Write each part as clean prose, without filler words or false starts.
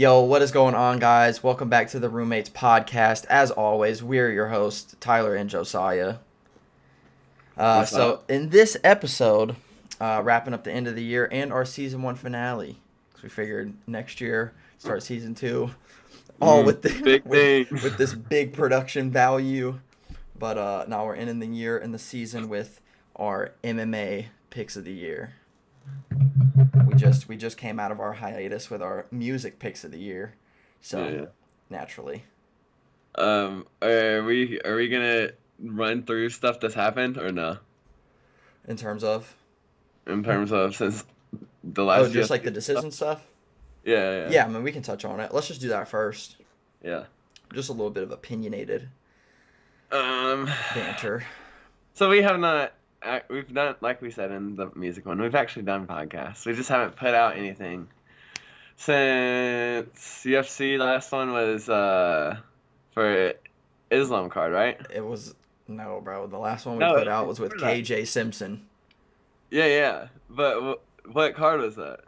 Yo, what is going on, guys? Welcome back to the Roommates Podcast. As always, we're your hosts, Tyler and Josiah. What's So, up? in this episode, wrapping up the end of the year and our season one finale, because we figured next year start season two, all with Big things. with this big production value. But now we're ending the year and the season with our MMA picks of the year. We just came out of our hiatus with our music picks of the year, so Yeah. naturally, Are we gonna run through stuff that's happened or no? in terms of In terms of since the oh, last just like UFC the stuff? decision stuff. Yeah, Yeah, I mean we can touch on it. Let's just do that first. yeah. Just a little bit of opinionated Um, banter. so we have not. We've done, like we said in the music one. We've actually done podcasts. We just haven't put out anything since UFC. Last one was for Islam card, right? It was no, bro. The last one we No, it put was out was with before that. KJ Simpson. Yeah. But what card was that?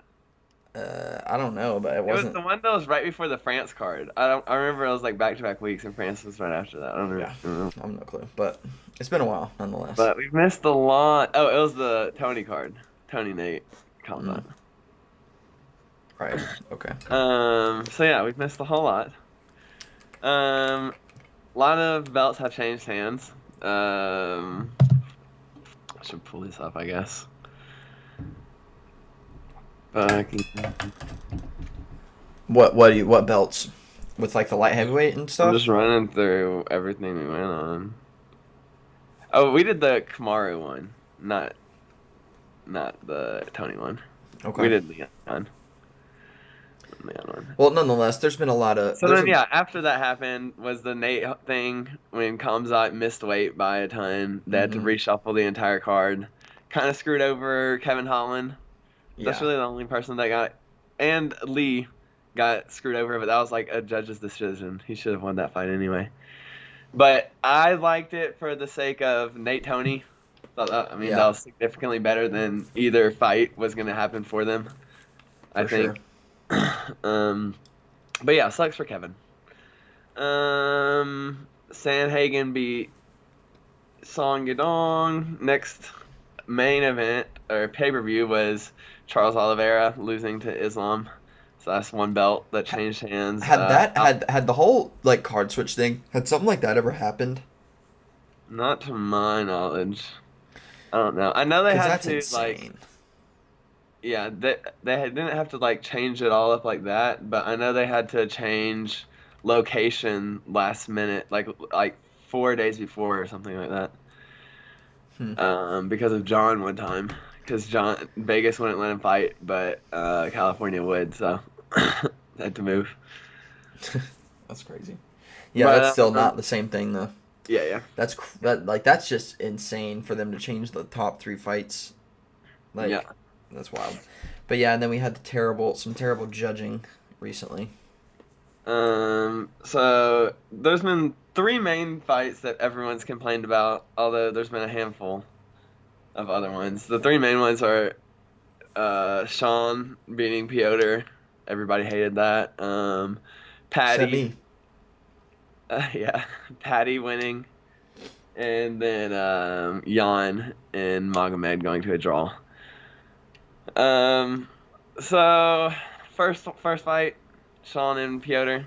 I don't know, but it It was wasn't. the one that was right before the France card. I remember it was like back to back weeks, and France was right after that. I don't Yeah, know. I have no clue, but it's been a while nonetheless. But we've missed a lot. Oh, it was the Tony card. Tony Nate Mm, combat. right. Okay. So yeah, we've missed a whole lot. A lot of belts have changed hands. I should pull this up, I guess. But What belts with like the light heavyweight and I'm just stuff? running through everything we went on. Oh, we did the Kamaru one, not the Tony one. We Okay. did Leon one. Well, nonetheless, there's been a lot of So then, yeah, after that happened was the Nate thing when Kamzat missed weight by a ton. They had to hmm reshuffle the entire card. Kind of screwed over Kevin Holland. That's yeah, really the only person that got, and Lee got screwed over, but that was like a judge's decision. He should have won that fight anyway. But I liked it for the sake of Nate Tony. I mean, that yeah, was significantly better than either fight was going to happen for them, I for sure. think. um, but yeah, sucks for Kevin. Sandhagen beat Song Yadong. Next main event or pay per view was Charles Oliveira losing to Islam. So that's one belt that Ha- changed hands. had that had the whole like card switch thing had something like that ever happened? Not to my knowledge. I don't know. I know they Because had that's to like, insane. yeah, didn't have to like change it all up like that, but I know they had to change location last minute, like 4 days before or something like that. Hmm. Because of John one time, because John Vegas wouldn't let him fight, but California would, so had to move. That's crazy. Yeah, that's But still not the same thing though. yeah. That's just insane for them to change the top three fights. Yeah. Like, that's wild. But yeah, and then we had some terrible judging recently. So there's been three main fights that everyone's complained about, although there's been a handful of other ones. The three main ones are Sean beating Piotr. Everybody hated that. Except Patty, me. yeah, Patty winning, and then Jan and Magomed going to a draw. Um, so first fight, Sean and Piotr.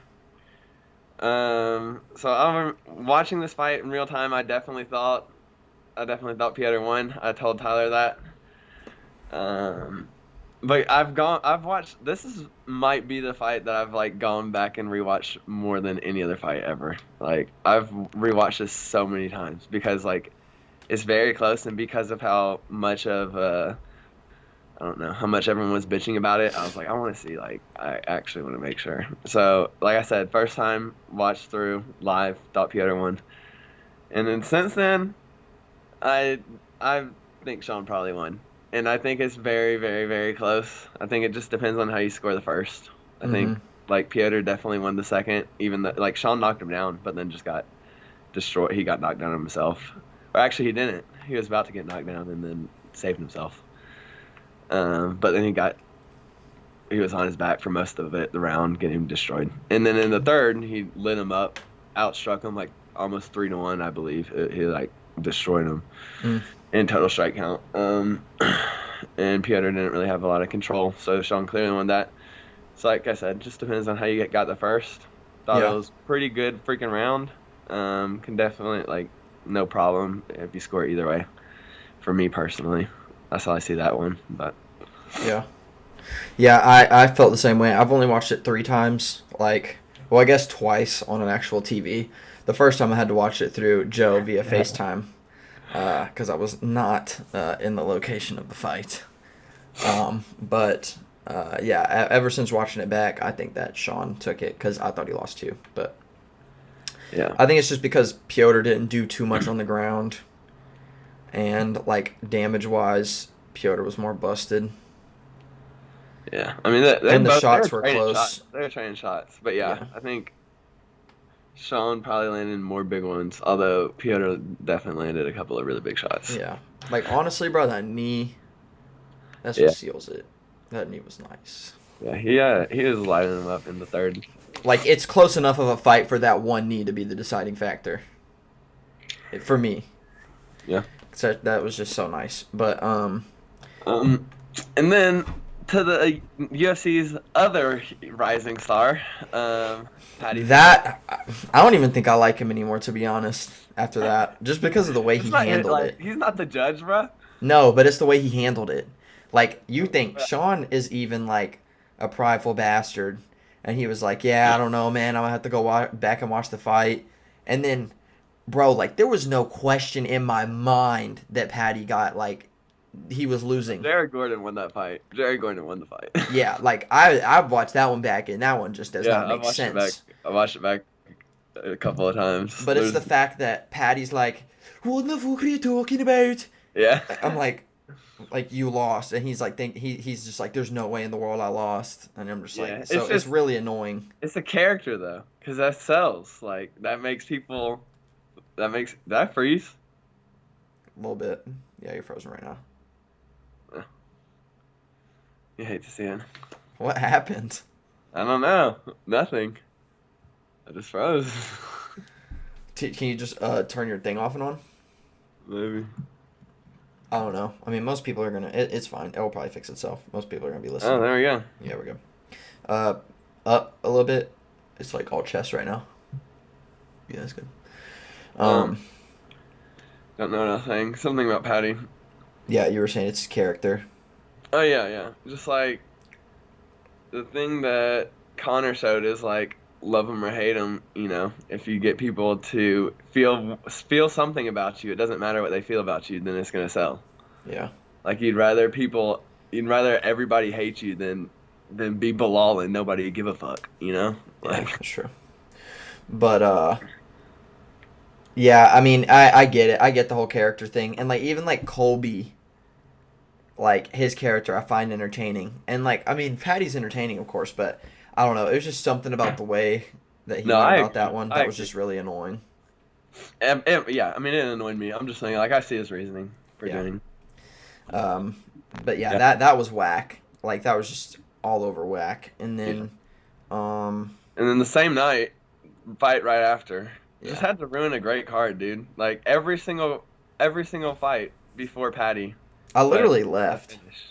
So I'm watching this fight in real time. I definitely thought Piotr won. I told Tyler that. Um, but I've watched. Might be the fight that I've like gone back and rewatched more than any other fight ever. Like I've rewatched this so many times because like it's very close and because of how much of I don't know how much everyone was bitching about it. I was like, I want to see, like, I actually want to make sure. So, like I said, first time watched through live, thought Piotr won, and then since then, I I think Sean probably won, and I think it's very, very, very close. I think it just depends on how you score the first. I think Mm-hmm. like Piotr definitely won the second, even though like Sean knocked him down, but then just got destroyed. He got knocked down himself, or actually he didn't. He was about to get knocked down and then saved himself. But then was on his back for most of the round, getting him destroyed. And then in the third, he lit him up, outstruck him like almost 3-1, I believe. He like destroyed him Mm. in total strike count. And Piotr didn't really have a lot of control, so Sean clearly won that. So like I said, just depends on how you got the first. Thought it Yeah. was pretty good freaking round. Can definitely like no problem if you score either way. For me personally, that's how I see that one. But Yeah. Yeah, I felt the same way. I've only watched it 3 times. Like, well, I guess twice on an actual TV. The first time I had to watch it through Joe via FaceTime because I was not in the location of the fight. But yeah, ever since watching it back, I think that Sean took it because I thought he lost too. But yeah, I think it's just because Piotr didn't do too much on the ground, and like damage wise, Piotr was more busted, yeah. I mean, they and the both they were shots were trading shots. close. They were trading shots. But yeah, Yeah. I think Sean probably landed more big ones. Although Piotr definitely landed a couple of really big shots. Yeah. Like honestly, bro, that knee, that's what Yeah, seals it. That knee was nice. he was lighting them up in the third. Like it's close enough of a fight for that one knee to be the deciding factor. For me. Yeah. So that was just so nice. But And then to the UFC's other rising star, Patty. that I don't even think I like him anymore, to be honest. After that, just because of the way It's he not handled like it. he's not the judge, bro. No, but it's the way he handled it. Like you think Sean is even like a prideful bastard, and he was like, "Yeah, I don't know, man. I'm gonna have to go back and watch the fight." And then, bro, like there was no question in my mind that Patty got like he was losing. Jared Gordon won that fight. Jared Gordon won the fight. Yeah, like I've watched that one back, and that one just does Yeah, not make sense. I watched it back a couple of times. But it's the fact that Patty's like, "What the fuck are you talking about?" Yeah. I'm like you lost, and he's like, he's just like, "There's no way in the world I lost," and I'm just Yeah, like, so it's really annoying. It's a character though, because that sells. Like that makes people. Did I freeze? A little bit. Yeah, you're frozen right now. You hate to see it. What happened? I don't know. Nothing. I just froze. Can you just turn your thing off and on? Maybe. I don't know. I mean, most people are gonna. It's fine. It will probably fix itself. Most people are gonna be Oh, listening. there we go. Yeah, we go. Up a little bit. It's like all chest right now. Yeah, that's good. Don't know nothing. Something about Patty. Yeah, you were saying it's character. Oh yeah. Just like the thing that Connor showed is like love him or hate him. You know, if you get people to feel something about you, it doesn't matter what they feel about you, then it's gonna sell. Yeah. Like you'd rather everybody hate you than be Bilal and nobody give a fuck. You know, Yeah, like that's true. But yeah, I mean, I get it. I get the whole character thing, and like even like Colby, like his character, I find entertaining, and like I mean, Patty's entertaining, of course, but I don't know. It was just something about the way that he no, went I about agree. that one I that was agree. just really annoying. Yeah, I mean it annoyed me. I'm just saying, like I see his reasoning for Yeah. doing. But yeah, Yeah. that was whack. Like that was just all over whack. And then, And then the same night, fight right after, just yeah, had to ruin a great card, dude. Like every single fight before Patty. I literally But left finish.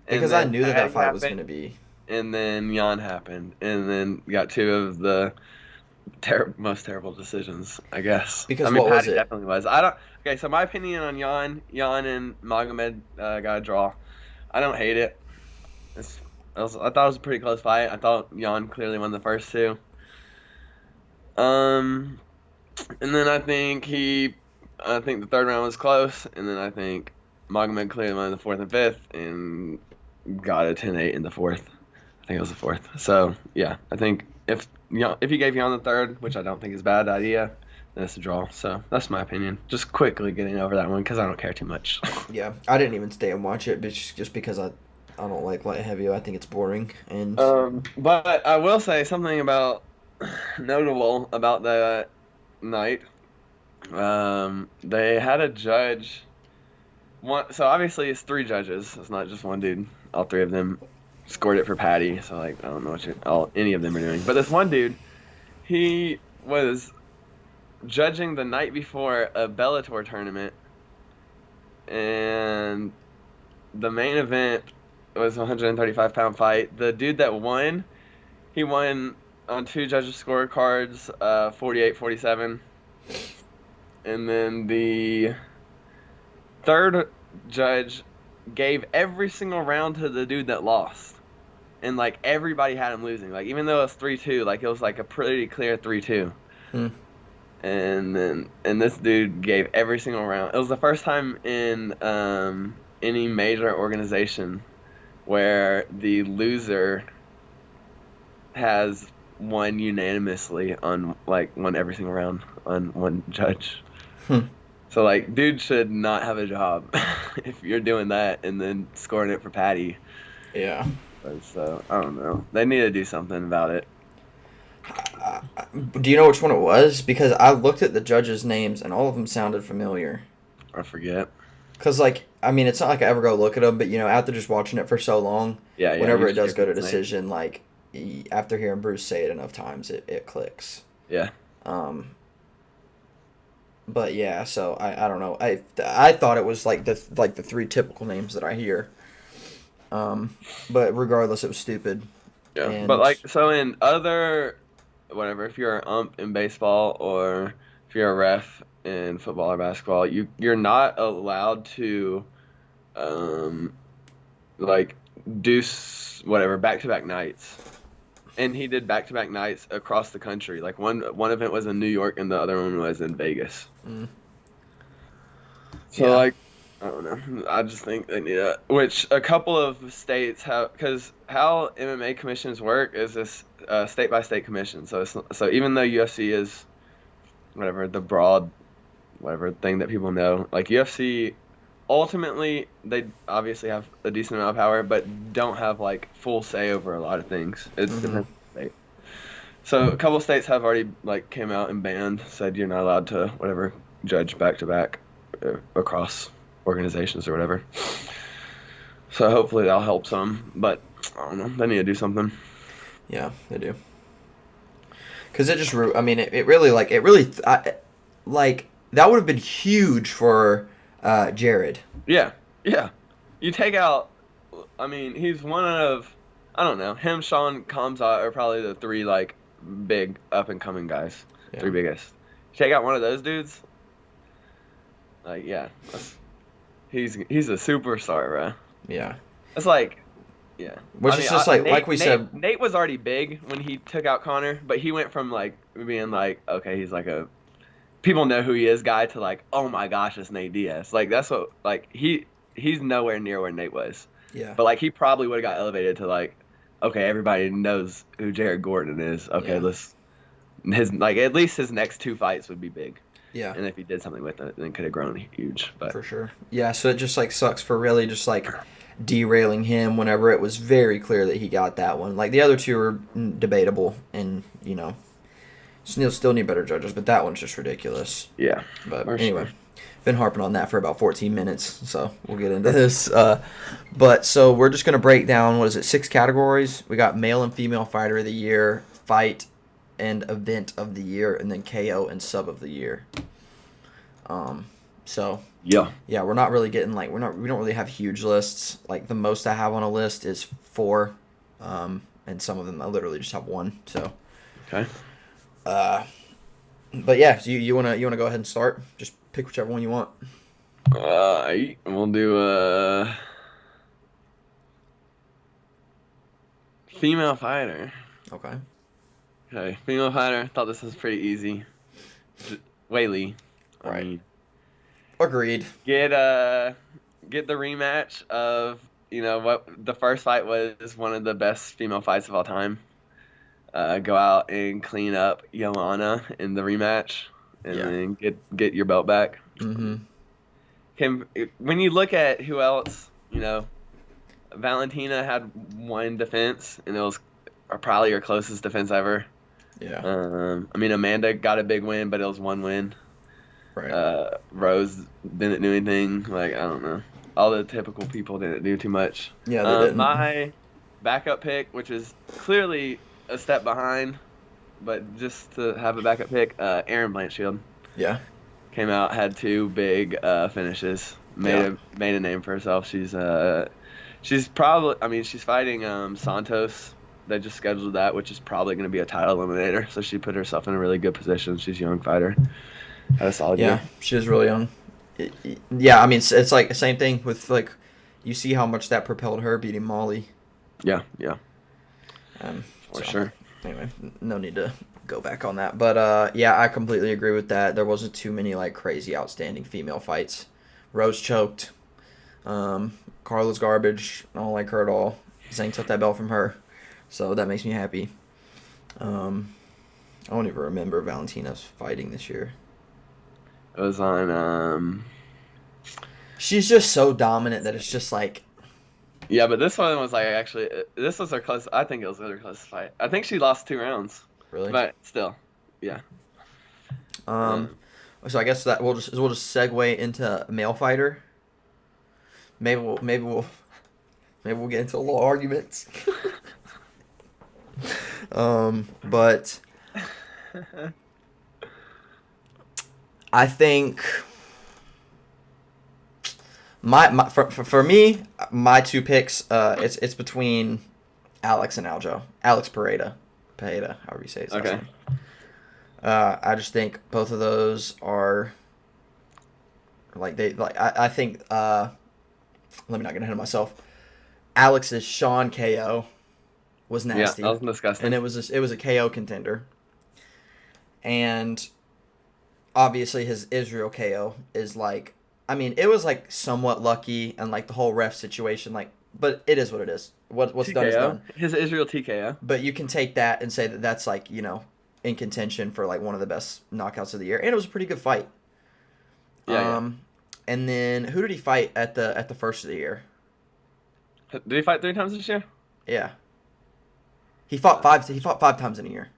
And because I then knew that Patty fight was happened, gonna be. and then Jan happened, and then got two of the most terrible decisions, I guess. Because I mean, what was Patty it? definitely was. I don't. Okay, so my opinion on Jan and Magomed got a draw. I don't hate it. I thought it was a pretty close fight. I thought Jan clearly won the first two. And then I think the third round was close, and then I think Magomed clearly won the fourth and fifth, and got a 10-8 in the fourth. I think it was the fourth. So yeah, I think if he gave Jan the third, which I don't think is a bad idea, then it's a draw. So that's my opinion. Just quickly getting over that one because I don't care too much. Yeah, I didn't even stay and watch it, but just because I don't like light heavy. I think it's boring. And But I will say something about notable about the night. They had a judge. So obviously it's three judges. It's not just one dude. All three of them scored it for Patty. So like I don't know any of them are doing. But this one dude, he was judging the night before a Bellator tournament, and the main event was a 135-pound fight. The dude that won, he won on two judges' scorecards, 48-47. And then the third judge gave every single round to the dude that lost. And like everybody had him losing. Like even though it was 3-2, like it was like a pretty clear 3-2. Hmm. And this dude gave every single round. It was the first time in any major organization where the loser has won unanimously on like won every single round on one judge. Hmm. So like, dude should not have a job if you're doing that and then scoring it for Patty. Yeah. So I don't know. They need to do something about it. Do you know which one it was? Because I looked at the judges' names and all of them sounded familiar. I forget. Because, like, I mean, it's not like I ever go look at them, but, you know, after just watching it for so long, Yeah, yeah. whenever You it just does hear go to people's names. decision, like, after hearing Bruce say it enough times, it clicks. Yeah. But yeah, so I don't know. I thought it was like the three typical names that I hear. But regardless, it was stupid. Yeah. But And like, so in other, whatever, if you're an ump in baseball or if you're a ref in football or basketball, you're not allowed to, um, like do whatever back-to-back nights. And he did back-to-back nights across the country. Like one event was in New York and the other one was in Vegas. mm, So yeah, like I don't know. I just think they need a which a couple of states have because how MMA commissions work is this state by state commission. So even though UFC is whatever the broad whatever thing that people know, like UFC ultimately they obviously have a decent amount of power, but don't have like full say over a lot of things. It mm-hmm, depends on the state. So a couple of states have already like came out and banned, said you're not allowed to whatever judge back to back across organizations or whatever. So hopefully that'll help some, but I don't know. They need to do something. yeah, they do. Because it just, I mean, it really like that would have been huge for Jared. Yeah, yeah. You take out. I mean, he's one of. I don't know. Him, Sean, Kamzat are probably the three like big up and coming guys. Yeah. Three biggest. You take out one of those dudes. Like yeah, he's a superstar, bro. Yeah. It's like, yeah. Which I is mean, just like we said. Nate was already big when he took out Connor, but he went from like being like, okay, he's like a people know who he is guy to like, oh my gosh, it's Nate Diaz. Like that's what like he's nowhere near where Nate was. Yeah. But like he probably would have got elevated to like, okay, everybody knows who Jared Gordon is. Okay, Yeah. let's his like at least his next two fights would be big. Yeah. And if he did something with it, then it could have grown huge. But For sure. Yeah, so it just like sucks for really just like derailing him whenever it was very clear that he got that one. Like the other two are debatable and, you know, still need better judges, but that one's just ridiculous. yeah. But For anyway, sure. been harping on that for about 14 minutes, so we'll get into this. But so we're just going to break down, what is it, 6 categories? We got male and female fighter of the year, fight and event of the year, and then KO and sub of the year. So Yeah. yeah, we're not really getting like we don't really have huge lists. Like the most I have on a list is 4, and some of them I literally just have 1. So, Okay. but yeah, so you wanna go ahead and start? Just pick whichever one you want. We'll do female fighter. Okay. Okay, female fighter. Thought this was pretty easy. Whaley. I Right. mean, Agreed. get the rematch of what the first fight was one of the best female fights of all time. Go out and clean up Joanna in the rematch, and Yeah. then get your belt back. Mm-hmm. When you look at who else, Valentina had one defense, and it was probably her closest defense ever. Yeah. I mean, Amanda got a big win, but it was one win. Right. Rose didn't do anything. Like I don't know, all the typical people didn't do too much. Yeah, they didn't. backup pick, which is clearly a step behind, but just to have a backup pick, Aaron Blanchfield Yeah. came out, had two big finishes, Yeah. made a name for herself. She's probably, I mean, she's fighting Santos. They just scheduled that, which is probably going to be a title eliminator. So she put herself in a really good position. She's a young fighter. Had a solid year. Yeah. She was really young. Yeah, I mean, it's like the same thing with like, you see how much that propelled her beating Molly. Yeah, yeah, for So sure. anyway, no need to go back on that. But yeah, I completely agree with that. There wasn't too many like crazy outstanding female fights. Rose choked. Carla's garbage. I don't like her at all. Zhang took that belt from her, so that makes me happy. I don't even remember Valentina's fighting this year. It was on. She's just so dominant that it's just like, Yeah, but this one was like actually. This was her close. I think it was her closest fight. I think she lost 2 rounds, really. but still, yeah. Um, so I guess that we'll just segue into male fighter. Maybe we'll get into a little arguments. But I think for me, my two picks, it's between Alex and Aljo. Alex Pereira, however you say his last Okay. name. I just think both of those are like I think let me not get ahead of myself. Alex's Sean KO was nasty. Yeah, that was disgusting. And it was a KO contender. And obviously his Israel KO is like, I mean, it was like somewhat lucky and like the whole ref situation, like, but it is what it is. What's TKO. done is done. His Israel TKO. But you can take that and say that that's like, in contention for like one of the best knockouts of the year, and it was a pretty good fight. Yeah. And then who did he fight at the first of the year? Did he fight 3 times this year? Yeah. He fought five times in a year.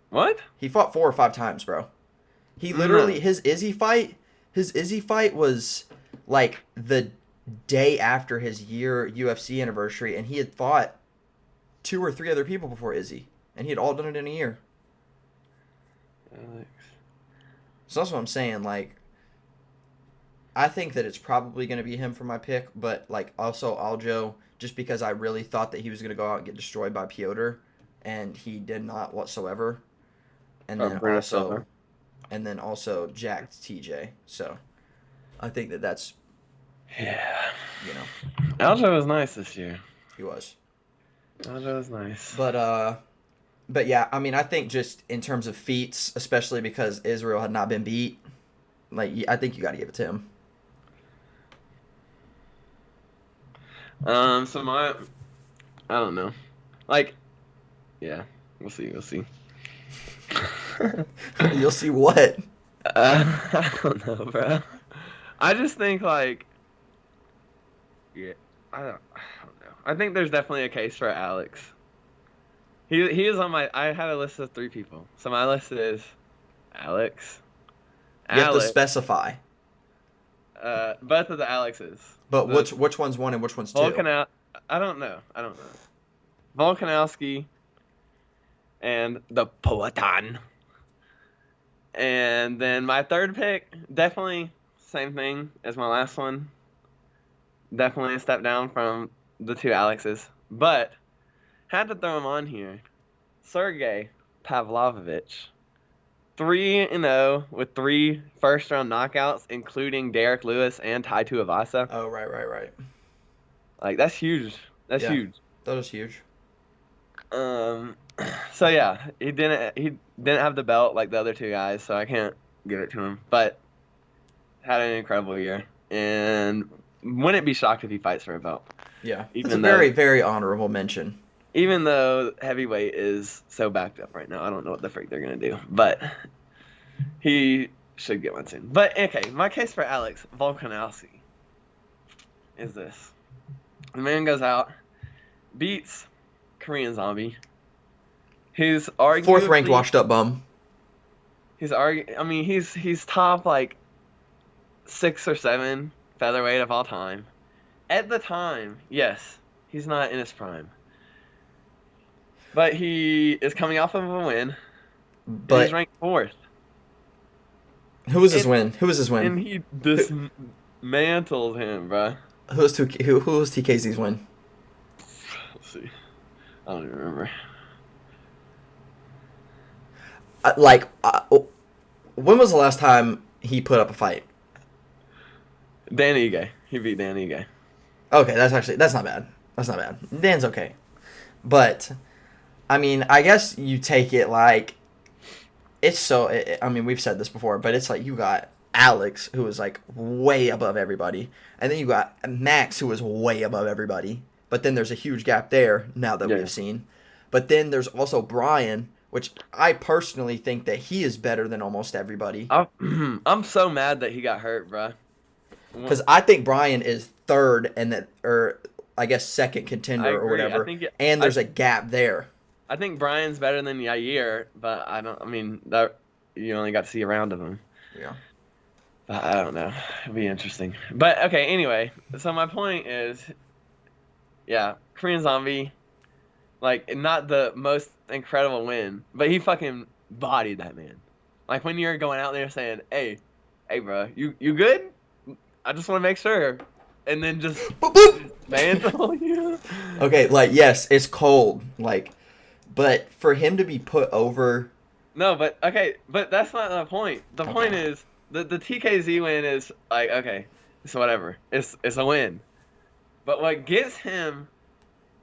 What? He fought 4 or 5 times, bro. He literally his Izzy fight was like the day after his year UFC anniversary, and he had fought 2 or 3 other people before Izzy, and he had all done it in a year. Alex. So that's what I'm saying. Like, I think that it's probably going to be him for my pick, but like also Aljo, just because I really thought that he was going to go out and get destroyed by Piotr, and he did not whatsoever. And then also jacked TJ. So I think that's Yeah. Aljo was nice this year. He was. Aljo was nice. But yeah, I mean, I think just in terms of feats, especially because Israel had not been beat, like I think you got to give it to him. I don't know. Like, yeah, we'll see. You'll see what? I don't know, bro. I just think like, yeah, I don't know. I think there's definitely a case for Alex. He is on my. I had a list of 3 people, so my list is Alex. You have to specify. Both of the Alexes. But which one's 1 and which one's 2? I don't know. Volkanovski and the Poatan. And then my third pick, definitely same thing as my last one. Definitely a step down from the 2 Alexes. But had to throw him on here. Sergey Pavlovich. 3-0 with 3 first-round knockouts, including Derek Lewis and Tai Tuivasa. Oh, right. Like, that's huge. That's huge. That was huge. So yeah, he didn't have the belt like the other 2 guys, so I can't give it to him. But had an incredible year, and wouldn't be shocked if he fights for a belt. Yeah, it's a very, very honorable mention. Even though heavyweight is so backed up right now, I don't know what the freak they're gonna do, but he should get one soon. But okay, my case for Alex Volkanovski is this: the man goes out, beats Korean Zombie, who's arguably 4th ranked washed up bum. He's top like 6 or 7 featherweight of all time. At the time, yes, He's not in his prime. But he is coming off of a win, and he's But ranked fourth. who was his And win? Who was his win? and he Who dismantled him, bro. who was TKZ's win? Let's see. I don't even remember. Like, when was the last time he put up a fight? Dan Ige. He beat Dan Ige. Okay, that's not bad. That's not bad. Dan's okay, but I mean, I guess you take it like it's so. I mean, we've said this before, but it's like you got Alex, who is like way above everybody, and then you got Max, who is way above everybody. But then there's a huge gap there now that Yeah. we've seen. But then there's also Brian, which I personally think that he is better than almost everybody. I'm so mad that he got hurt, bro. Because I think Brian is third and that, or I guess second contender I or agree. whatever. I think and there's a gap there. I think Brian's better than Yair, but I don't. I mean, that you only got to see a round of him. Yeah. I don't know. It'll be interesting. But okay. Anyway, so my point is, yeah, Korean Zombie, like not the most incredible win, but he fucking bodied that man. Like when you're going out there saying, "Hey, bro, you good? I just want to make sure," and then just Boop, boop. mantle you. Okay, like yes, it's cold, like, but for him to be put over, No, but okay, but that's not the point. The Okay. point is the TKZ win is like okay, it's whatever. It's a win. But what gets him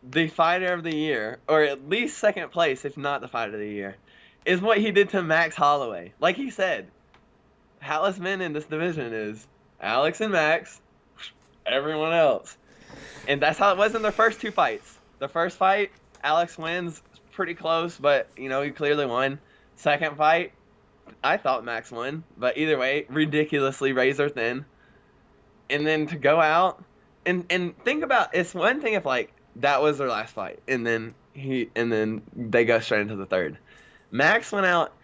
the fighter of the year, or at least second place, if not the fighter of the year, is what he did to Max Holloway. Like he said, Hallis men in this division is Alex and Max, everyone else. And that's how it was in their first two fights. The first fight, Alex wins pretty close, but you know, he clearly won. Second fight, I thought Max won, but either way, ridiculously razor thin. And then to go out and think about, it's one thing if like that was their last fight and then they go straight into the third. Max went out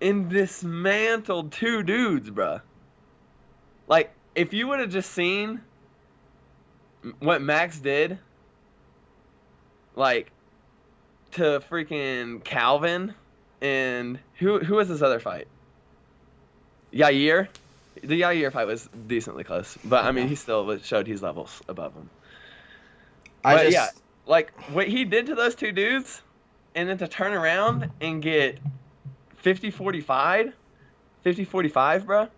and dismantled two dudes, bruh. Like if you would have just seen what Max did, like to freaking Calvin and who was his other fight? Yair. The Yair fight was decently close, but I mean he still showed his levels above him. Yeah, like what he did to those two dudes, and then to turn around and get 50-45, 50-45, bro.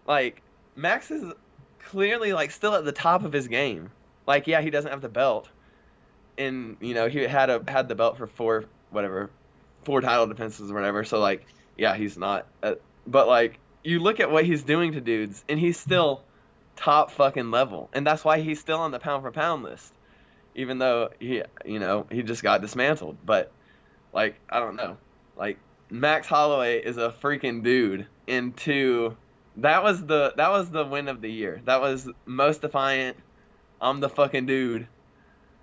Like Max is clearly like still at the top of his game. Like yeah, he doesn't have the belt, and you know he had the belt for four title defenses or whatever. So like yeah, he's not. But like you look at what he's doing to dudes, and he's still top fucking level, and that's why he's still on the pound for pound list, even though he just got dismantled. But like I don't know, like Max Holloway is a freaking dude. That was the win of the year. That was most defiant. I'm the fucking dude.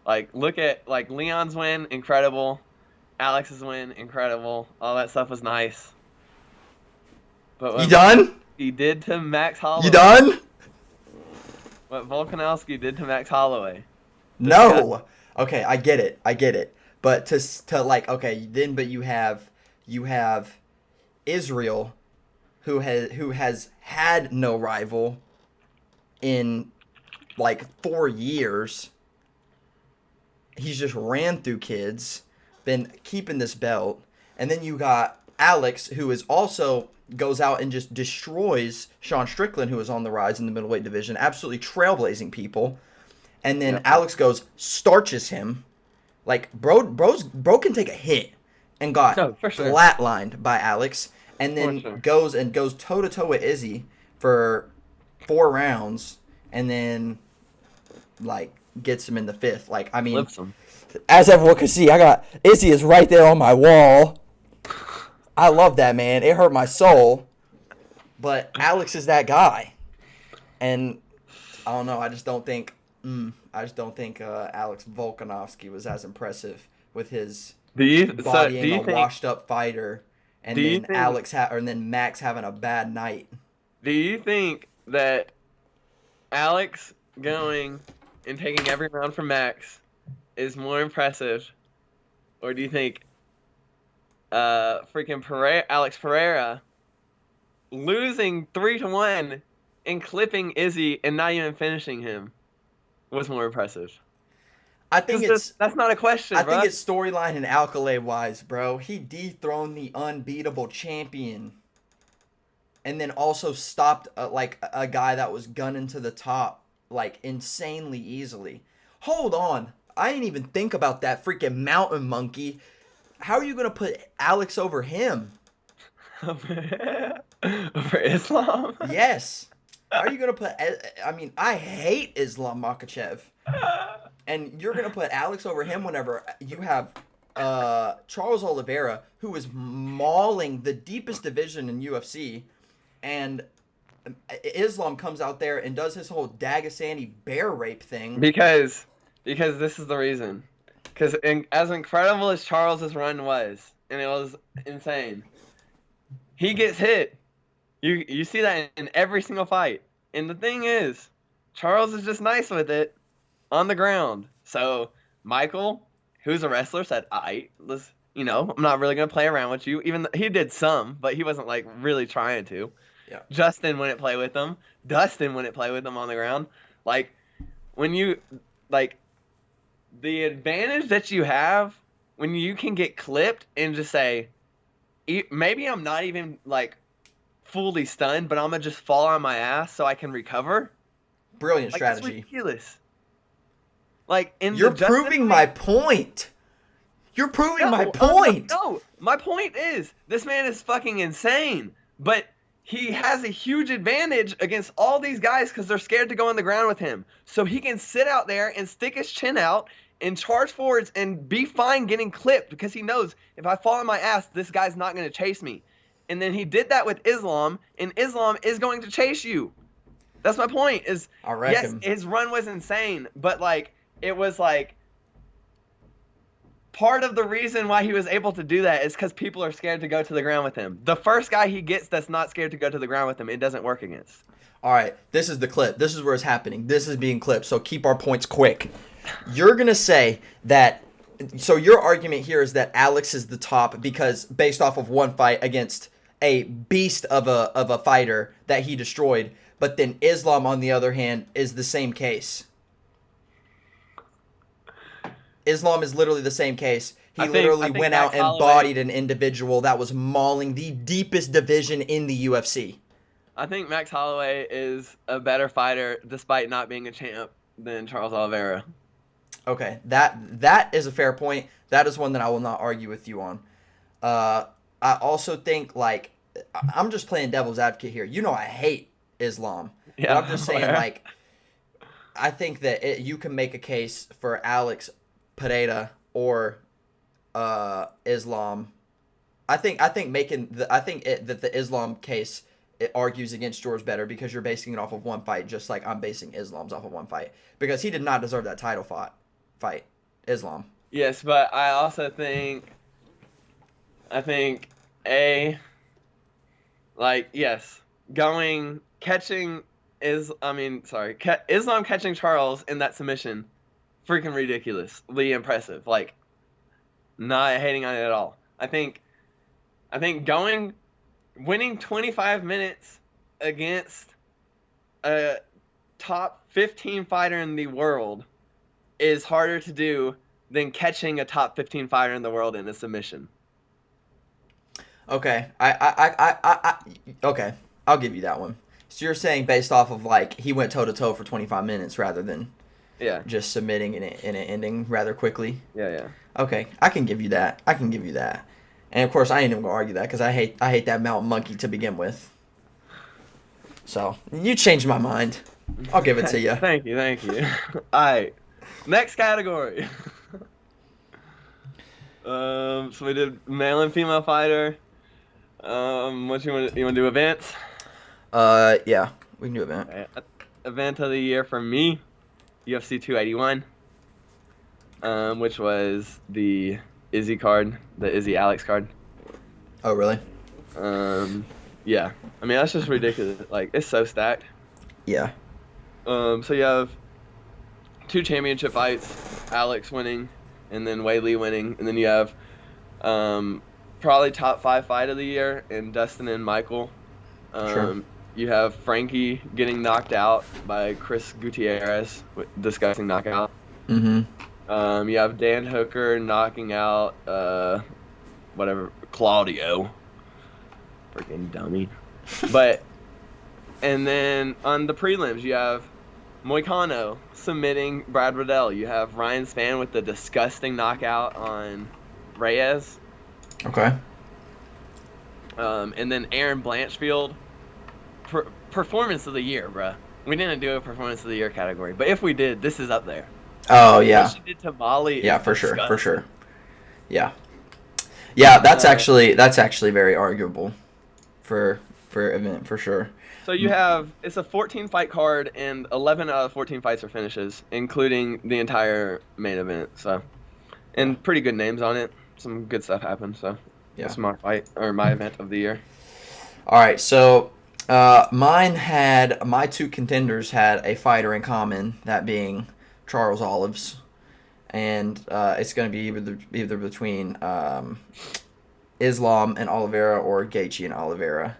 Like look at like Leon's win, incredible. Alex's win, incredible. All that stuff was nice. But you done? He did to Max Holloway. You done? What Volkanovski did to Max Holloway. No. Okay, I get it. But to like okay, then but you have Israel, who has had no rival in like 4 years. He's just ran through kids, been keeping this belt, and then you got Alex, who is also goes out and just destroys Sean Strickland, who is on the rise in the middleweight division, absolutely trailblazing people. And then Alex goes, starches him. Like, bro can take a hit and got flatlined by Alex. And then goes toe-to-toe with Izzy for 4 rounds. And then, like, gets him in the 5th. Like, I mean, as everyone can see, I got Izzy is right there on my wall. I love that, man. It hurt my soul. But Alex is that guy. And I don't know. I just don't think Alex Volkanovski was as impressive with his bodying a washed-up fighter, and then Max having a bad night. Do you think that Alex going and taking every round from Max is more impressive, or do you think freaking Alex Pereira losing 3-1 and clipping Izzy and not even finishing him was more impressive? I think Because it's that's not a I question, think bro. it's storyline and accolade wise, bro. He dethroned the unbeatable champion, and then also stopped like a guy that was gunning to the top like insanely easily. Hold on, I didn't even think about that freaking mountain monkey. How are you gonna put Alex over him? Over Islam. Yes. How are you gonna put? I mean, I hate Islam Makachev, and you're gonna put Alex over him whenever you have Charles Oliveira, who is mauling the deepest division in UFC, and Islam comes out there and does his whole Dagestani bear rape thing. Because because this is the reason. Because as incredible as Charles's run was, and it was insane, he gets hit. You see that in every single fight. And the thing is, Charles is just nice with it on the ground. So Michael, who's a wrestler, said, let's, I'm not really gonna play around with you." Even he did some, but he wasn't like really trying to. Yeah. Justin wouldn't play with him. Dustin wouldn't play with him on the ground. Like when you like the advantage that you have when you can get clipped and just say, maybe I'm not even like fully stunned, but I'm gonna just fall on my ass so I can recover. Brilliant Like that's strategy. ridiculous. Like in the You're Justin proving my fight, point. You're proving my no, point. no. My point is, this man is fucking insane, but he has a huge advantage against all these guys because they're scared to go on the ground with him. So he can sit out there and stick his chin out and charge forwards and be fine getting clipped because he knows if I fall on my ass, this guy's not going to chase me. And then he did that with Islam, and Islam is going to chase you. That's my point. Is I yes, reckon. his run was insane, but like it was like part of the reason why he was able to do that is because people are scared to go to the ground with him. The first guy he gets that's not scared to go to the ground with him, it doesn't work against. All right, this is the clip. This is where it's happening. This is being clipped, so keep our points quick. You're going to say that, so your argument here is that Alex is the top because based off of one fight against a beast of a fighter that he destroyed, but then Islam, on the other hand, is the same case. Islam is literally the same case. He I literally think went Max out and Holloway. bodied an individual that was mauling the deepest division in the UFC. I think Max Holloway is a better fighter despite not being a champ than Charles Oliveira. Okay, that is a fair point. That is one that I will not argue with you on. I also think like I'm just playing devil's advocate here. You know I hate Islam, Yeah, but I'm just I'm saying aware. like I think that you can make a case for Alex Pereira or Islam. That the Islam case it argues against yours better because you're basing it off of one fight, just like I'm basing Islam's off of one fight because he did not deserve that title fight. Islam. Yes, but I also think a like yes, going catching is I mean sorry, Islam catching Charles in that submission, freaking ridiculously impressive. Like not hating on it at all. I think winning 25 minutes against a top 15 fighter in the world is harder to do than catching a top 15 fighter in the world in a submission. Okay, okay, I'll give you that one. So you're saying based off of like he went toe to toe for 25 minutes rather than Yeah, just submitting and it ending rather quickly. yeah, yeah. Okay, I can give you that. I can give you that. And of course, I ain't even gonna argue that because I hate that mountain monkey to begin with. So you changed my mind. I'll give it to you. Thank you, thank you. All right, next category. So we did male and female fighter. What you want? You want to do events? Yeah, we can do it, man. Okay. Event of the year for me, UFC 281. Which was the Izzy card, the Izzy Alex card. Oh, really? Yeah. I mean, that's just ridiculous. Like, it's so stacked. Yeah. So you have 2 championship fights, Alex winning, and then Whaley winning, and then you have probably top 5 fight of the year in Dustin and Michael. Sure. You have Frankie getting knocked out by Chris Gutierrez, disgusting knockout. You have Dan Hooker knocking out Claudio, freaking dummy. And then on the prelims you have Moicano submitting Brad Riddell. You have Ryan Spann with the disgusting knockout on Reyes. Okay. And then Aaron Blanchfield, performance of the year, bruh. We didn't do a performance of the year category, but if we did, this is up there. Oh yeah. What she did to Molly. Yeah, for sure. Yeah. Yeah, that's actually very arguable for event for sure. So you have, it's a 14 fight card, and 11 out of 14 fights are finishes, including the entire main event. So, and pretty good names on it. Some good stuff happened. So yeah, that's my event of the year. All right, so my 2 contenders had a fighter in common, that being Charles Olives, and it's going to be either between Islam and Oliveira or Gaethje and Oliveira.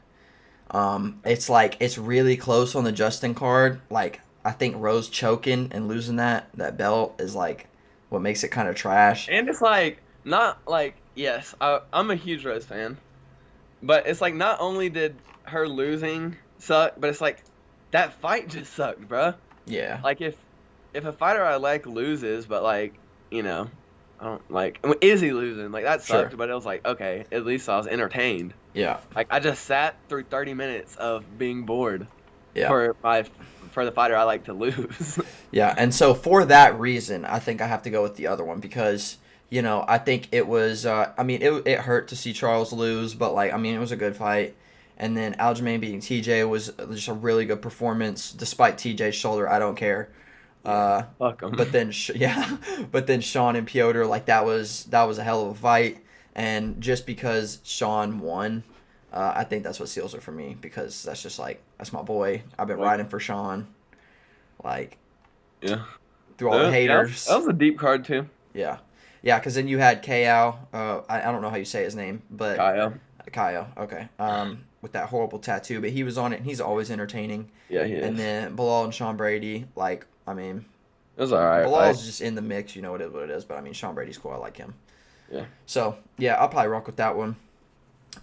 It's really close on the Justin card. Like, I think Rose choking and losing that belt is like what makes it kind of trash. And it's like, not like, yes, I'm a huge Rose fan, but it's like not only did her losing suck, but it's like that fight just sucked, bruh. Yeah. Like if a fighter I like loses, but like, you know, I don't like, Izzy losing, like that sucked, Sure. But it was like, okay, at least I was entertained. Yeah. Like I just sat through 30 minutes of being bored. Yeah. For the fighter I like to lose. Yeah, and so for that reason, I think I have to go with the other one because, you know, I think it was, it hurt to see Charles lose, but, like, I mean, it was a good fight. And then Aljamain beating TJ was just a really good performance, despite TJ's shoulder. I don't care. Fuck 'em. But then, but then Sean and Piotr, like, that was a hell of a fight. And just because Sean won, I think that's what seals it for me, because that's just like, that's my boy. I've been riding for Sean, like, yeah, through all the haters. That was a deep card too. Yeah, because then you had Kayao. I don't know how you say his name, but Kayao. Okay. With that horrible tattoo, but he was on it, and he's always entertaining. Yeah, he is. And then Bilal and Sean Brady, like, I mean, it was alright. Bilal's just in the mix, you know what it is. But I mean, Sean Brady's cool. I like him. Yeah. So yeah, I'll probably rock with that one.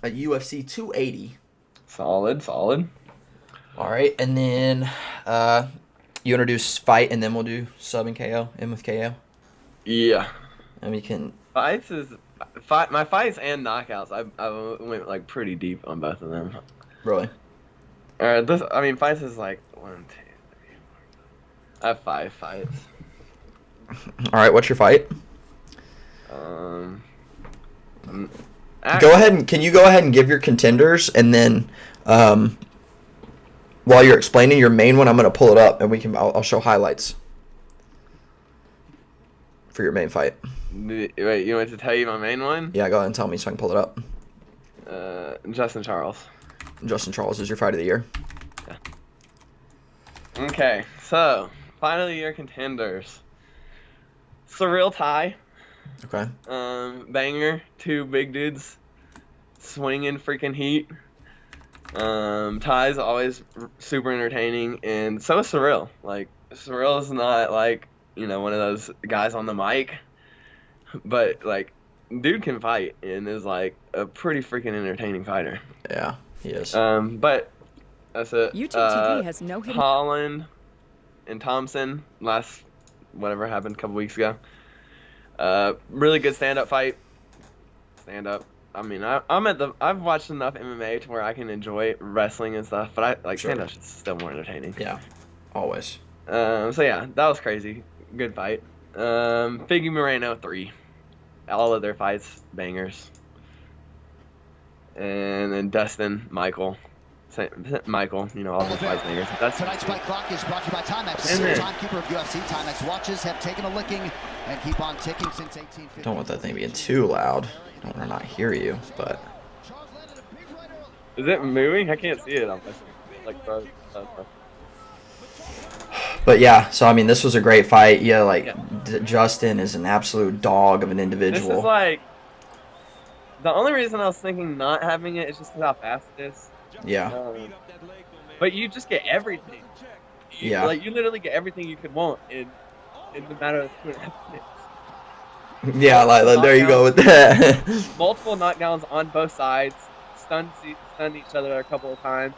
At UFC 280. Solid. All right, and then you introduce fight, and then we'll do sub and KO, in with KO. Yeah. And we can. My fights and knockouts, I went like pretty deep on both of them. Really? Fights is like 1, 2, 3, 4. I have 5 fights. All right, what's your fight? Can you go ahead and give your contenders, and then while you're explaining your main one, I'm gonna pull it up and I'll show highlights for your main fight. Wait, you want me to tell you my main one? Yeah, go ahead and tell me so I can pull it up. Justin Charles. Justin Charles is your fight of the year. Yeah. Okay, so fight of the year contenders. Surreal tie. Okay. Banger, 2 big dudes swinging freaking heat. Ty's always super entertaining, and so is Surreal. Like, Surreal is not like, you know, one of those guys on the mic, but like, dude can fight and is like a pretty freaking entertaining fighter. Yeah, he is. But that's it. YouTube TV has no hidden. Holland and Thompson, last whatever happened a couple weeks ago. Really good stand-up fight. Stand-up. I mean, I've watched enough MMA to where I can enjoy wrestling and stuff, but stand-up is still more entertaining. Yeah, always. So yeah, that was crazy. Good fight. Figgy Moreno 3. All of their fights bangers. And then Dustin, Michael, you know, all the fights bangers. Tonight's fight clock is brought to you by Timex. Timekeeper of UFC. Timex watches have taken a licking and keep on ticking since 1850. Don't want that thing being too loud. Don't want to not hear you, but. Is it moving? I can't see it on my like. But yeah, so I mean, this was a great fight. Yeah, like Yeah. Justin is an absolute dog of an This individual. is like the only reason I was thinking not having it is just because how fast it is. Yeah, But you just get everything. yeah, Like you literally get everything you could want in the matter of 2.5 minutes. yeah. Like there you go with that. Multiple knockdowns on both sides. Stunned each other a couple of times.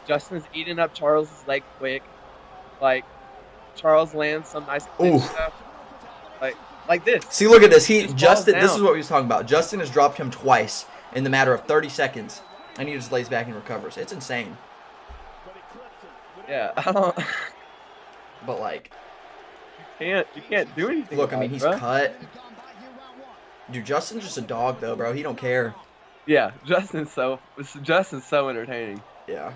Justin's eating up Charles's leg quick. Like Charles lands some nice clinch Oof. stuff. Like this. See, look at this. Just Justin. falls This is down. what we was talking about. Justin has dropped him twice in the matter of 30 seconds, and he just lays back and recovers. It's insane. Yeah, I don't. But like, You can't do anything. look, I about mean, it, he's bro. cut. Dude, Justin's just a dog, though, bro. He don't care. Yeah, Justin's so entertaining. Yeah.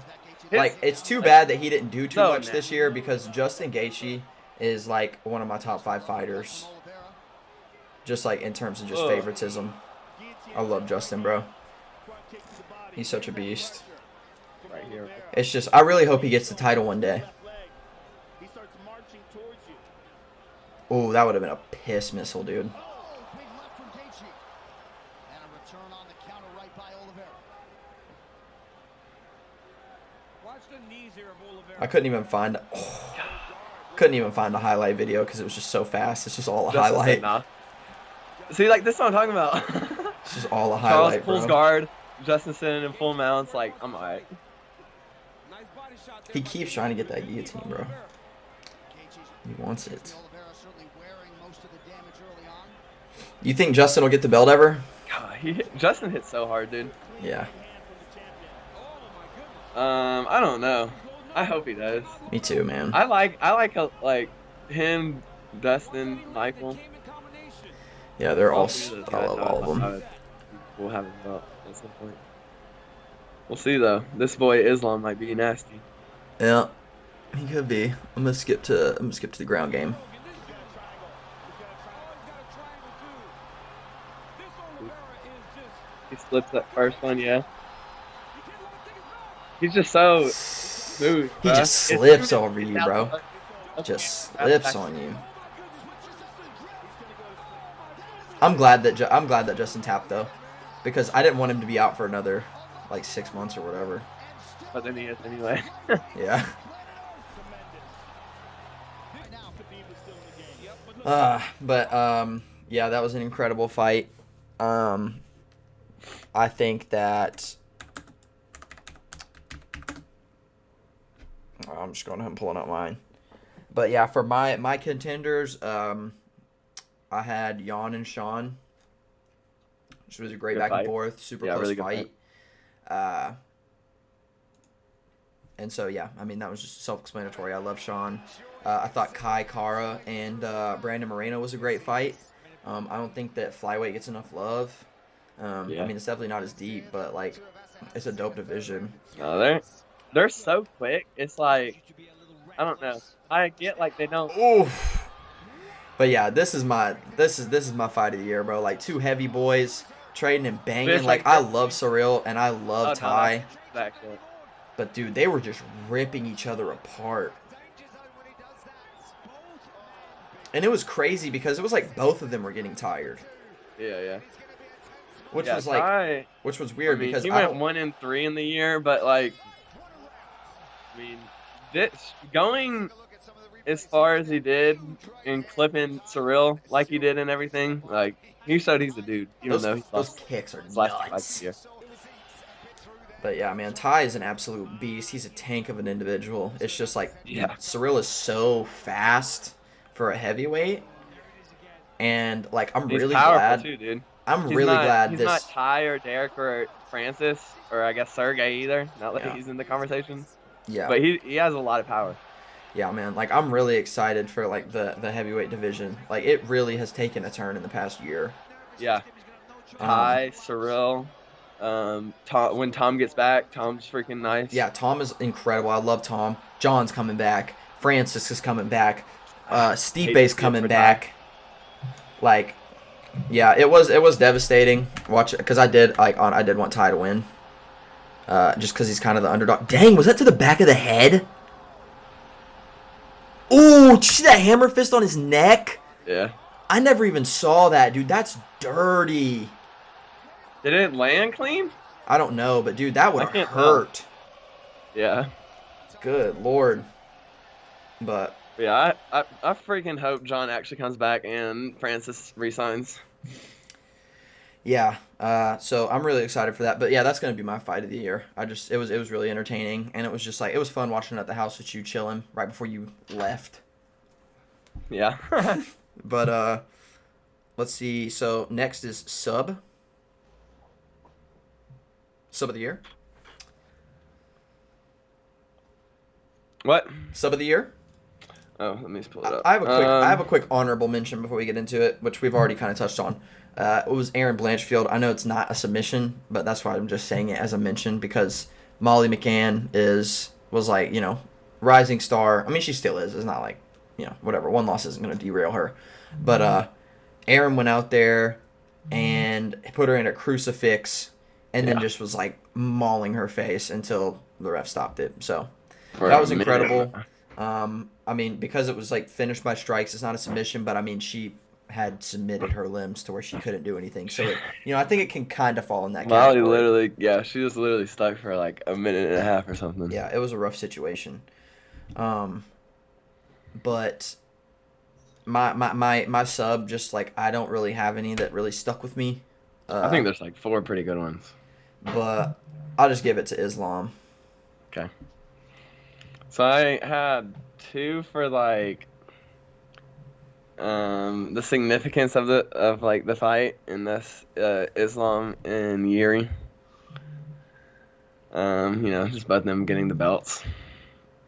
His- Like, it's too bad that he didn't do too So much this year because Justin Gaethje is like one of my top 5 fighters. Just like in terms of just Ugh. favoritism. I love Justin, bro. He's such a beast. right here. It's just, I really hope he gets the title one day. Oh, that would have been a piss missile, dude. I couldn't even find the highlight video because it was just so fast. It's just all a Justin highlight. said nah. See, like this is what I'm talking about. It's just all a Charles highlight, pulls bro. guard. Justin sitting in full mounts. Like I'm alright. He keeps trying to get that guillotine, bro. He wants it. You think Justin will get the belt ever? God, Justin hit so hard, dude. Yeah, I don't know. I hope he does. me too, man. I like him, Dustin, Michael. Yeah, they're all. three of those I guys, love all of them. We'll have him up at some point. We'll see though. This boy Islam might be nasty. Yeah, he could be. I'm gonna skip to the ground game. He slips that first one, yeah. He's just so smooth. He bruh. just It's slips smooth. over you, It's bro. out the- Just Okay, that's slips back. on you. I'm glad that Justin tapped though, because I didn't want him to be out for another like 6 months or whatever. But then he is anyway. Yeah. Yeah, that was an incredible fight. I think that I'm just going ahead and pulling up mine. But yeah, for my contenders, I had Jan and Sean, which was a great Good back fight. and forth, super Yeah, close really good fight. And so yeah, I mean that was just self-explanatory. I love Sean. I thought Kai Kara and Brandon Moreno was a great fight. I don't think that flyweight gets enough love. Yeah. I mean it's definitely not as deep, but like it's a dope division. No, they're so quick. It's like I don't know. I get like they don't. Oof. But yeah, this is my fight of the year, bro. Like two heavy boys trading and banging. It's Like like- I love Surreal and I love Oh, no, Ty, that's actually. but dude, they were just ripping each other apart. And it was crazy because it was like both of them were getting tired, Yeah. which Yeah, was like Ty, which was weird I mean, because he I went don't, 1-3 in the year, but like, I mean, going as far as he did and clipping Surreal like he did and everything, like he showed he's a dude, even though he those lost kicks are his last fight nuts. this year. But yeah, man, Ty is an absolute beast. He's a tank of an individual. It's just like Yeah. Surreal is so fast for a heavyweight, and like I'm He's really powerful glad. too, dude. I'm He's really not, glad he's this. not Ty or Derek or Francis or I guess Sergey either. Not that Yeah. he's in the conversation, Yeah, but he has a lot of power. yeah, man. Like I'm really excited for like the heavyweight division. Like it really has taken a turn in the past year. Yeah, Ty, Surreal. Tom, when Tom gets back, Tom's freaking nice. Yeah, Tom is incredible. I love Tom. John's coming back. Francis is coming back. Stipe's coming back. Like, yeah, it was devastating. Watch it because I did want Ty to win. Just because he's kind of the underdog. Dang, was that to the back of the head? Ooh, did you see that hammer fist on his neck? Yeah. I never even saw that, dude. That's dirty. Did it land clean? I don't know, but dude, that would I have can't tell. hurt. Yeah. Good Lord. But Yeah, I freaking hope John actually comes back and Francis resigns. yeah, so I'm really excited for that. But yeah, that's gonna be my fight of the year. It was really entertaining, and it was just like it was fun watching it at the house with you chilling right before you left. Yeah. But let's see. So next is sub of the year. What? Sub of the year. Oh, let me just pull it up. I have a quick honorable mention before we get into it, which we've already kind of touched on. It was Aaron Blanchfield. I know it's not a submission, but that's why I'm just saying it as a mention because Molly McCann was like, rising star. I mean, she still is. It's not like, whatever. One loss isn't going to derail her. But Aaron went out there and put her in a crucifix and then just was like mauling her face until the ref stopped it. So that was incredible. I mean, because it was like finished by strikes, it's not a submission, but I mean, she had submitted her limbs to where she couldn't do anything. So, I think it can kind of fall in that Molly category. literally, she was literally stuck for like a minute and a half or something. Yeah, it was a rough situation. But my sub, just like, I don't really have any that really stuck with me. I think there's like 4 pretty good ones. But I'll just give it to Islam. Okay. So I had 2 for like the significance of the fight in this Islam and Yuri. Just both of them getting the belts.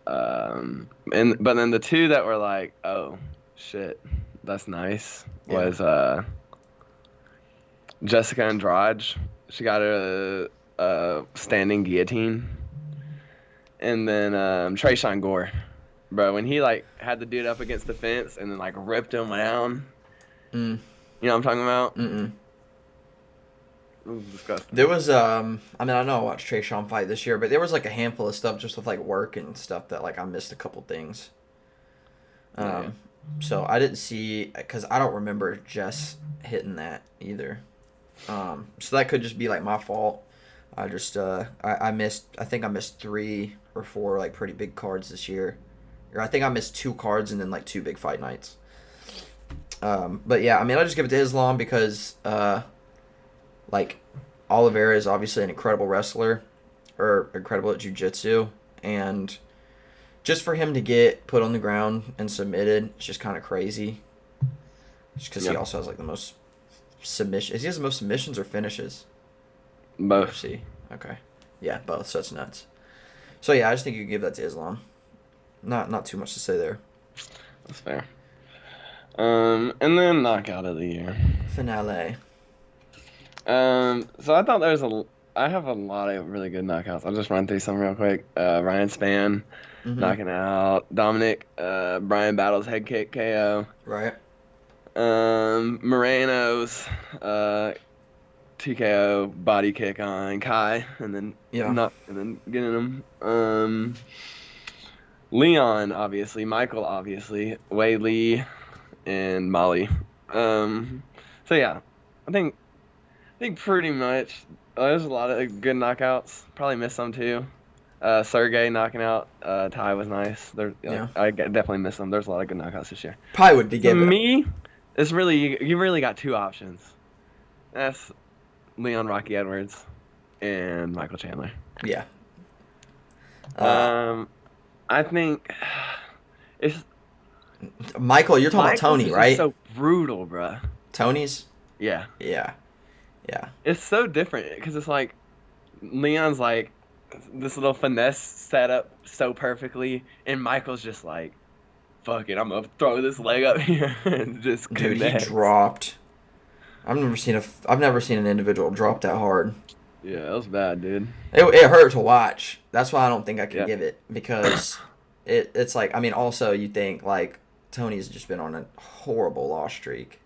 But then the 2 that were like, oh shit, that's nice was Jessica Andrade. She got a standing guillotine. And then Trayshawn Gore, bro, when he like had the dude up against the fence and then like ripped him down. You know what I'm talking about? Mm-mm. It was disgusting. There was I mean, I know I watched Trayshawn fight this year, but there was like a handful of stuff just with like work and stuff that like I missed a couple things. So I didn't see because I don't remember Jess hitting that either. So that could just be like my fault. I just I missed. I think I missed 3 or 4 like pretty big cards this year. Or I think I missed 2 cards and then like 2 big fight nights. But yeah, I mean, I just give it to Islam because like Oliveira is obviously an incredible wrestler or incredible at jiu-jitsu, and just for him to get put on the ground and submitted, it's just kind of crazy. Just because he also has like the most submissions. Is he has the most submissions or finishes? Both. UFC. Okay. Yeah, both. So it's nuts. So yeah, I just think you could give that to Islam. Not too much to say there. That's fair. And then knockout of the year. Finale. So I thought I have a lot of really good knockouts. I'll just run through some real quick. Ryan Spann knocking out Dominic. Brian Battles head kick KO. Right. Moreno's TKO body kick on Kai, and then getting him. Leon obviously, Michael obviously, Wei Lee, and Molly. So yeah, I think pretty much there's a lot of good knockouts. Probably missed some too. Sergey knocking out Ty was nice. I definitely missed them. There's a lot of good knockouts this year. Probably would give me. It's really you really got 2 options. That's Leon Rocky Edwards and Michael Chandler. Yeah. I think it's Michael. You're talking about Tony, right? So brutal, bruh. Tony's. Yeah. Yeah. It's so different because it's like Leon's like this little finesse set up so perfectly, and Michael's just like, fuck it, I'm gonna throw this leg up here and just dude, connect. he dropped. I've never seen an individual drop that hard. Yeah, that was bad, dude. It hurt to watch. That's why I don't think I can give it, because it's like, I mean, also you think like Tony's just been on a horrible loss streak.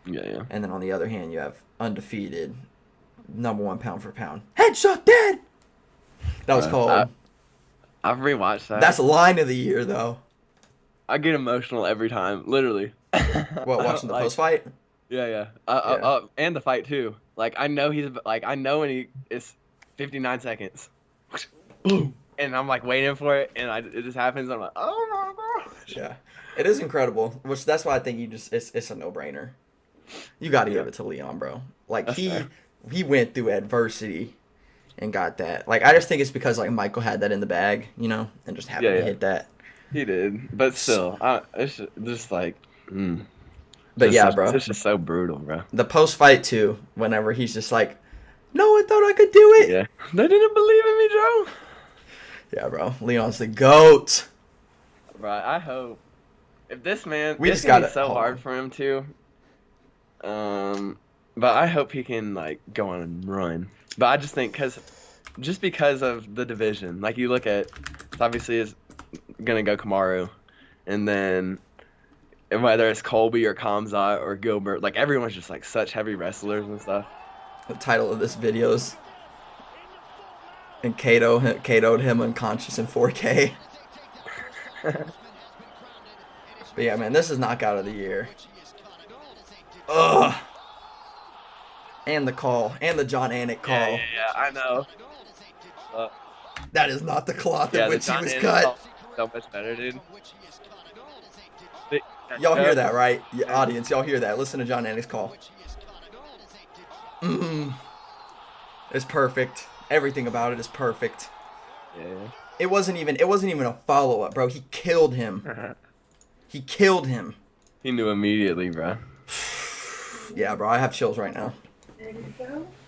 Yeah. And then on the other hand, you have undefeated #1 pound for pound headshot dead. That was cold. I've rewatched that. That's line of the year though. I get emotional every time, literally. What, watching the Like, post fight? yeah. Yeah. And the fight too. Like I know I know when he is 59 seconds. Boom. And I'm like waiting for it, and it just happens. I'm like, oh my gosh. Yeah. It is incredible. Which that's why I think it's a no brainer. You got to Yeah. give it to Leon, bro. Like That's fair. he went through adversity and got that. Like I just think it's because like Michael had that in the bag, and just happened to Yeah. hit that. He did, but still, it's just like, But yeah, bro. it's just so brutal, bro. The post fight too, whenever he's just like, "No one thought I could do it." Yeah, they didn't believe in me, Joe. Yeah, bro. Leon's the GOAT. Right. I hope if this man, We it's just gonna gotta be so hold hard on. for him too. But I hope he can like go on and run. But I just think because of the division, like you look at, it's obviously is gonna go Kamaru, and then whether it's Colby or Kamzat or Gilbert, like everyone's just like such heavy wrestlers and stuff. The title of this video is and KO'd him unconscious in 4K. But yeah, man, this is knockout of the year. Ugh. And the call, and the John Anik call. Yeah, I know. That is not the cloth in Yeah, the which he John was Anik cut. call so much better, dude. Y'all hear that, right? Audience, y'all hear that. Listen to John Anik's call. It's perfect. Everything about it is perfect. Yeah. It wasn't even a follow-up, bro. He killed him. He killed him. He knew immediately, bro. Yeah, bro, I have chills right now.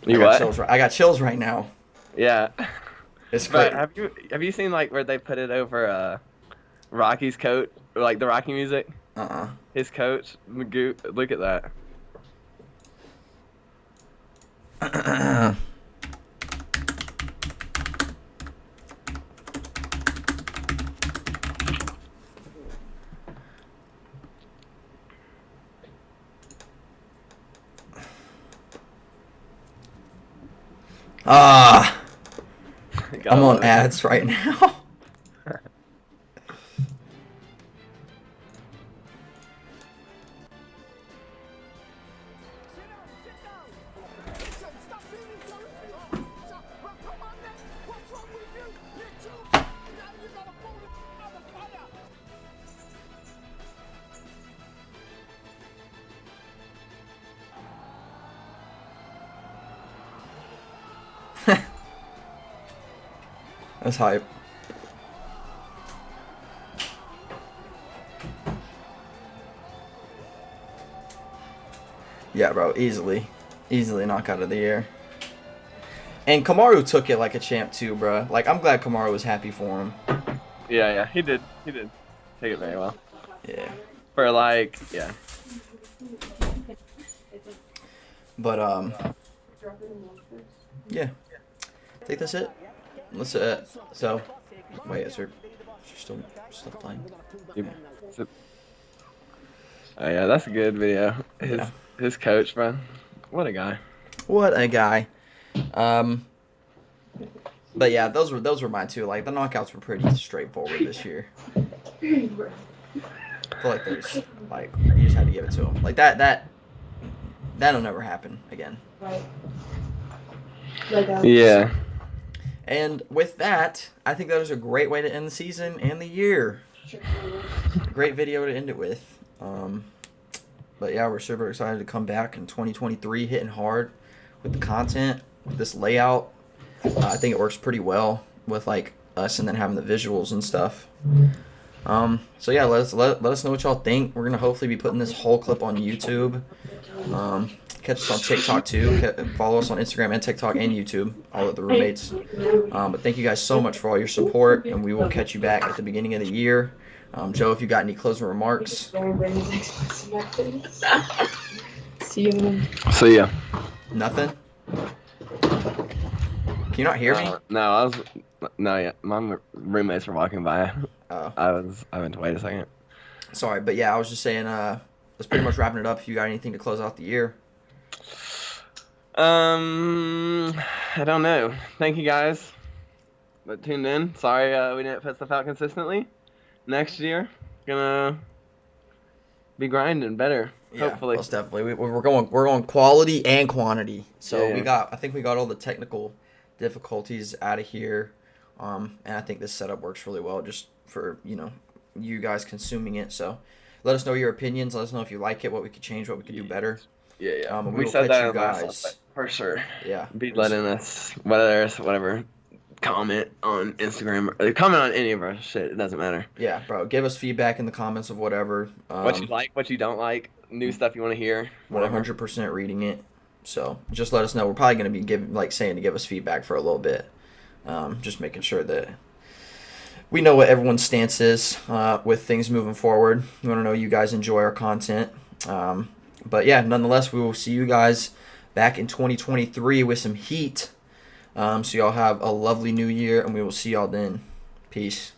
You what? I got chills right now. Yeah. It's great. But have you seen like where they put it over Rocky's coat, or like the Rocky music? His coach, Magoo. Look at that. I'm on ads right now. That's hype. Yeah, bro, easily knockout of the year. And Kamaru took it like a champ too, bro. Like I'm glad Kamaru was happy for him. Yeah, he did take it very well. Yeah. For like, yeah. But yeah. I think that's it. Let's so wait, is there still playing? Oh yeah, that's a good video. His coach, bro. What a guy. What a guy. But yeah, those were mine too. Like the knockouts were pretty straightforward this year. I feel like there's like you just had to give it to him. Like that'll never happen again. Right. Yeah. And with that, I think that was a great way to end the season and the year. Great video to end it with. But yeah, we're super excited to come back in 2023, hitting hard with the content, with this layout. I think it works pretty well with like us and then having the visuals and stuff. So yeah, let us know what y'all think. We're gonna hopefully be putting this whole clip on YouTube. Catch us on TikTok too. Follow us on Instagram and TikTok and YouTube, all of the roommates. But thank you guys so much for all your support, and we will catch you back at the beginning of the year. Joe, if you got any closing remarks. See you. See ya. Nothing? Can you not hear me? No, yeah. My roommates were walking by. Oh. I went to wait a second. Sorry, but yeah, I was just saying, that's pretty much wrapping it up. If you got anything to close out the year. I don't know. Thank you guys that tuned in. Sorry we didn't put stuff out consistently. Next year. gonna be grinding better. Yeah, Hopefully. most definitely. We're going quality and quantity. So Yeah. I think we got all the technical difficulties out of here, and I think this setup works really well just for you guys consuming it. So let us know your opinions. Let us know if you like it, what we could change, what we could do better. Yeah. And We will said catch that you in last guys. episode, for sure. Yeah, Be letting us whatever comment on Instagram or comment on any of our shit. It doesn't matter. Yeah, bro. Give us feedback in the comments of whatever. What you like, what you don't like, new stuff you want to hear. We're Whatever. 100% reading it. So just let us know. We're probably going to be saying to give us feedback for a little bit. Just making sure that we know what everyone's stance is with things moving forward. We want to know you guys enjoy our content. But yeah, nonetheless, we will see you guys back in 2023 with some heat. So y'all have a lovely new year, and we will see y'all then. Peace.